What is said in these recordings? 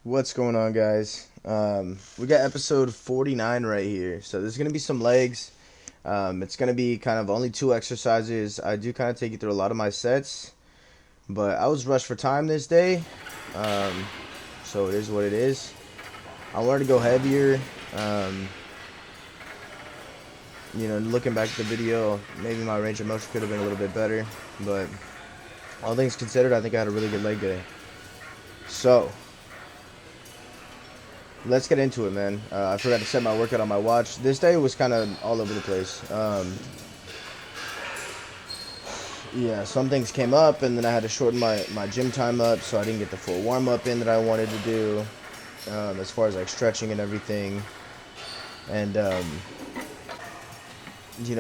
What's going on, guys? We got episode 49 right here. So there's going to be some legs. It's going to be kind of only two exercises. I do kind of take you through a lot of my sets, but I was rushed for time this day. Um, so it is what it is. I wanted to go heavier. Um, Looking back at the video, maybe my range of motion could have been a little bit better, but all things considered, I think I had a really good leg day. So, let's get into it, man. I forgot to set my workout on my watch. This day was kind of all over the place. Yeah, some things came up, and then I had to shorten my gym time up, so I didn't get the full warm-up in that I wanted to do, as far as like stretching and everything. And,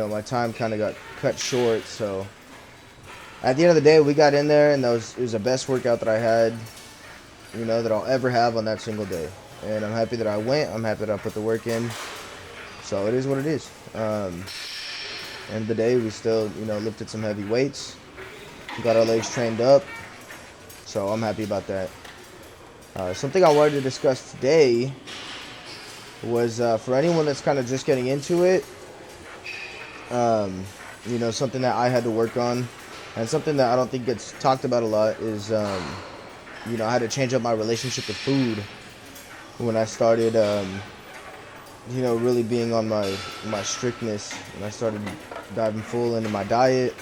my time kind of got cut short, so at the end of the day, we got in there, and it was the best workout that I had, that I'll ever have on that single day. And I'm happy that I went. I'm happy that I put the work in. So it is what it is. End of the day, we still, lifted some heavy weights. Got our legs trained up. So I'm happy about that. Something I wanted to discuss today was for anyone that's kind of just getting into it, something that I had to work on. And something that I don't think gets talked about a lot is, I had to change up my relationship with food when I started, really being on my strictness, and I started diving full into my diet.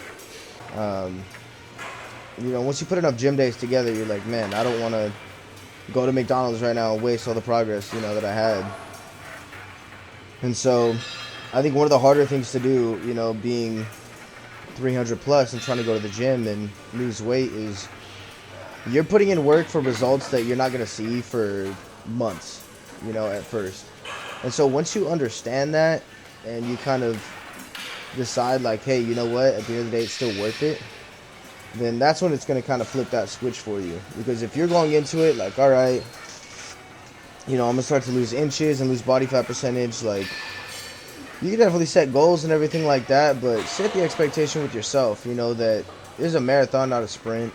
Once you put enough gym days together, you're like, man, I don't want to go to McDonald's right now and waste all the progress, that I had. And so I think one of the harder things to do, being 300 plus and trying to go to the gym and lose weight is you're putting in work for results that you're not going to see for months, at first. And so once you understand that and you kind of decide like, hey, you know what, at the end of the day, it's still worth it, then that's when it's going to kind of flip that switch for you. Because if you're going into it like, all right, I'm going to start to lose inches and lose body fat percentage, like, you can definitely set goals and everything like that, but set the expectation with yourself, that this is a marathon, not a sprint.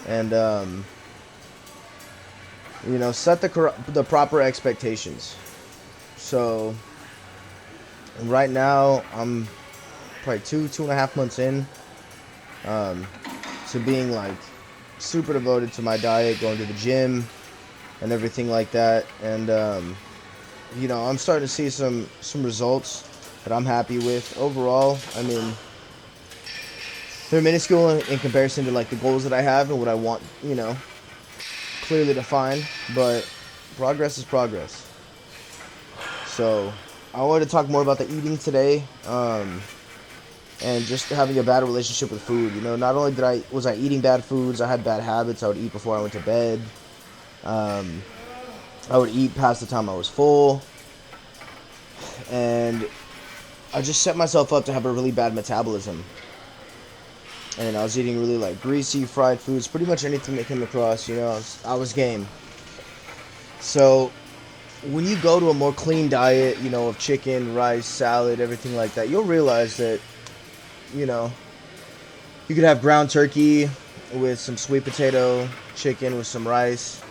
And, set the proper expectations. So, right now, I'm probably 2.5 months in to being, like, super devoted to my diet, going to the gym, and everything like that. And, I'm starting to see some results that I'm happy with. Overall, I mean, they're minuscule in comparison to, like, the goals that I have and what I want, clearly defined, but progress is progress. So I wanted to talk more about the eating today, and just having a bad relationship with food. Not only was I eating bad foods, I had bad habits. I would eat before I went to bed. I would eat past the time I was full, and I just set myself up to have a really bad metabolism. And I was eating really, like, greasy, fried foods, pretty much anything that came across, I was game. So when you go to a more clean diet, of chicken, rice, salad, everything like that, you'll realize that, you could have ground turkey with some sweet potato, chicken with some rice,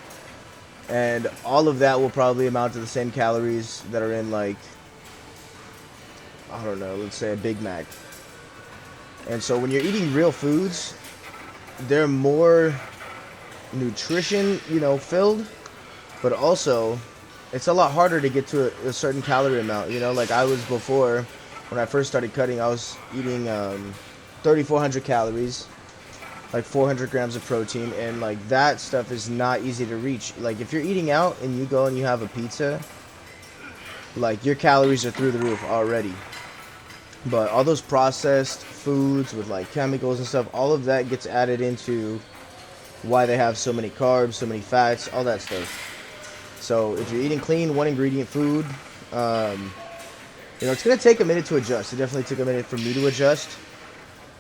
and all of that will probably amount to the same calories that are in, like, I don't know, let's say a Big Mac. And so when you're eating real foods, they're more nutrition, filled, but also it's a lot harder to get to a certain calorie amount, like I was before. When I first started cutting, I was eating 3,400 calories, like 400 grams of protein, and like that stuff is not easy to reach. Like if you're eating out and you go and you have a pizza, like your calories are through the roof already. But all those processed foods with like chemicals and stuff, all of that gets added into why they have so many carbs, so many fats, all that stuff. So if you're eating clean, one ingredient food, it's going to take a minute to adjust. It definitely took a minute for me to adjust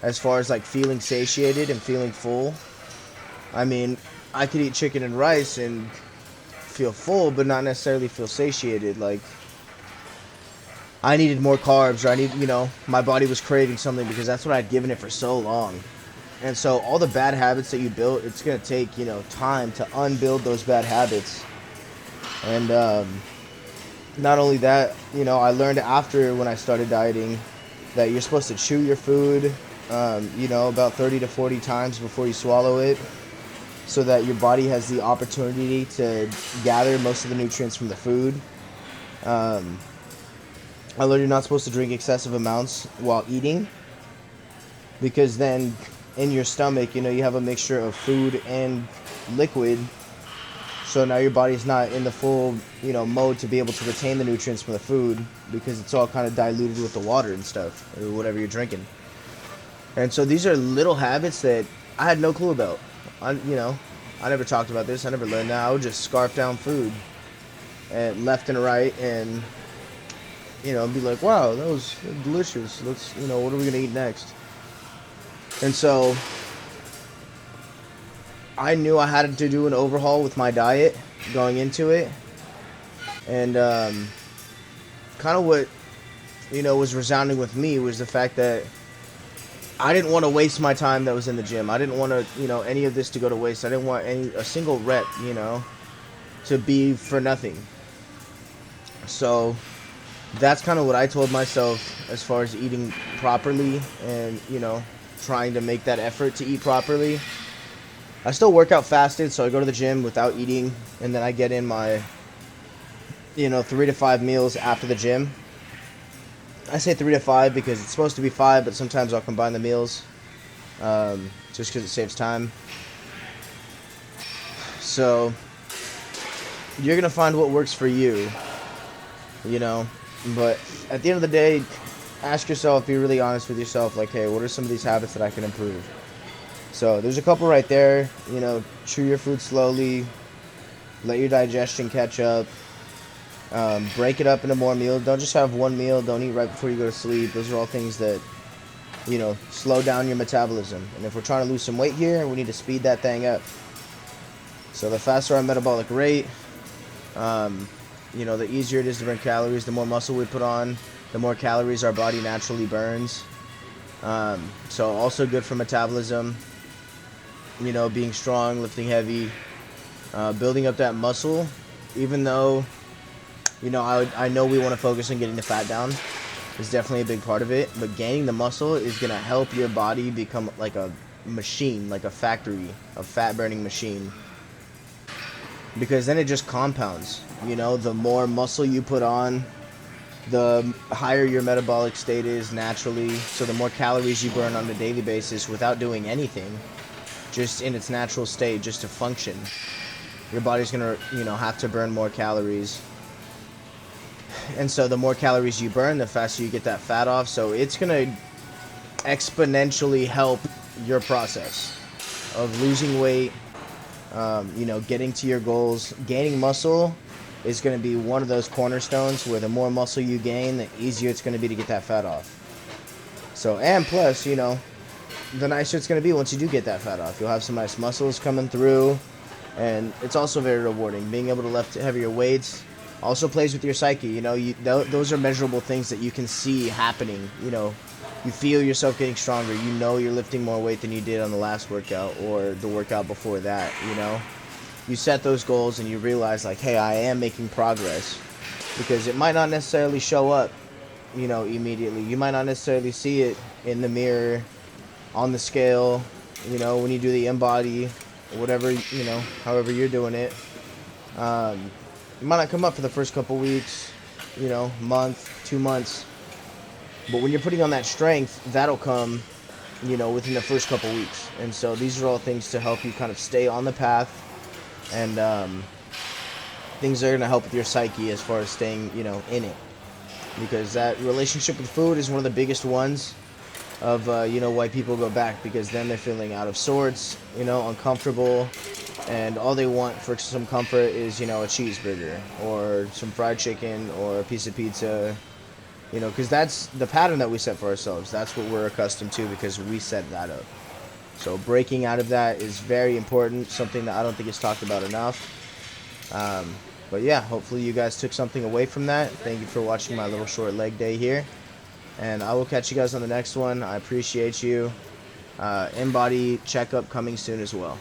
as far as like feeling satiated and feeling full. I mean, I could eat chicken and rice and feel full, but not necessarily feel satiated. Like, I needed more carbs, or my body was craving something because that's what I'd given it for so long. And so all the bad habits that you built, it's going to take, time to unbuild those bad habits And not only that, I learned after when I started dieting that you're supposed to chew your food, about 30 to 40 times before you swallow it, so that your body has the opportunity to gather most of the nutrients from the food. Um, I learned you're not supposed to drink excessive amounts while eating, because then in your stomach, you have a mixture of food and liquid. So now your body's not in the full, mode to be able to retain the nutrients from the food, because it's all kind of diluted with the water and stuff, or whatever you're drinking. And so these are little habits that I had no clue about. I never talked about this. I never learned that. I would just scarf down food and left and right, and be like, wow, that was delicious. Let's, what are we gonna eat next? And so I knew I had to do an overhaul with my diet going into it, and kind of what was resounding with me was the fact that I didn't want to waste my time that was in the gym. I didn't want to, any of this to go to waste. I didn't want a single rep, to be for nothing. So that's kind of what I told myself as far as eating properly and, trying to make that effort to eat properly. I still work out fasted, so I go to the gym without eating, and then I get in my, 3 to 5 meals after the gym. I say 3 to 5 because it's supposed to be 5, but sometimes I'll combine the meals, just because it saves time. So you're going to find what works for you, but at the end of the day, ask yourself, be really honest with yourself, like, hey, what are some of these habits that I can improve? So there's a couple right there. Chew your food slowly, let your digestion catch up, break it up into more meals. Don't just have one meal. Don't eat right before you go to sleep. Those are all things that, slow down your metabolism. And if we're trying to lose some weight here, we need to speed that thing up. So the faster our metabolic rate, the easier it is to burn calories. The more muscle we put on, the more calories our body naturally burns. So also good for metabolism. Being strong, lifting heavy, building up that muscle. Even though, I know we want to focus on getting the fat down. Is definitely a big part of it. But gaining the muscle is going to help your body become like a machine, like a factory, a fat-burning machine. Because then it just compounds. The more muscle you put on, the higher your metabolic state is naturally. So the more calories you burn on a daily basis without doing anything, just in its natural state, just to function, your body's gonna, have to burn more calories. And so the more calories you burn, the faster you get that fat off. So it's gonna exponentially help your process of losing weight, getting to your goals. Gaining muscle is going to be one of those cornerstones where the more muscle you gain, the easier it's going to be to get that fat off. So, and plus, the nicer it's going to be once you do get that fat off. You'll have some nice muscles coming through, and it's also very rewarding. Being able to lift heavier weights also plays with your psyche. Those are measurable things that you can see happening. You feel yourself getting stronger. You're lifting more weight than you did on the last workout or the workout before that, You set those goals and you realize, like, hey, I am making progress. Because it might not necessarily show up, immediately. You might not necessarily see it in the mirror, on the scale, when you do the InBody, whatever, however you're doing it. It might not come up for the first couple weeks, month, 2 months. But when you're putting on that strength, that'll come, within the first couple weeks. And so these are all things to help you kind of stay on the path. And things that are going to help with your psyche as far as staying, in it. Because that relationship with food is one of the biggest ones of, why people go back. Because then they're feeling out of sorts, uncomfortable. And all they want for some comfort is, a cheeseburger or some fried chicken or a piece of pizza. Because that's the pattern that we set for ourselves. That's what we're accustomed to because we set that up. So breaking out of that is very important, something that I don't think is talked about enough. But yeah, hopefully you guys took something away from that. Thank you for watching my little short leg day here. And I will catch you guys on the next one. I appreciate you. InBody checkup coming soon as well.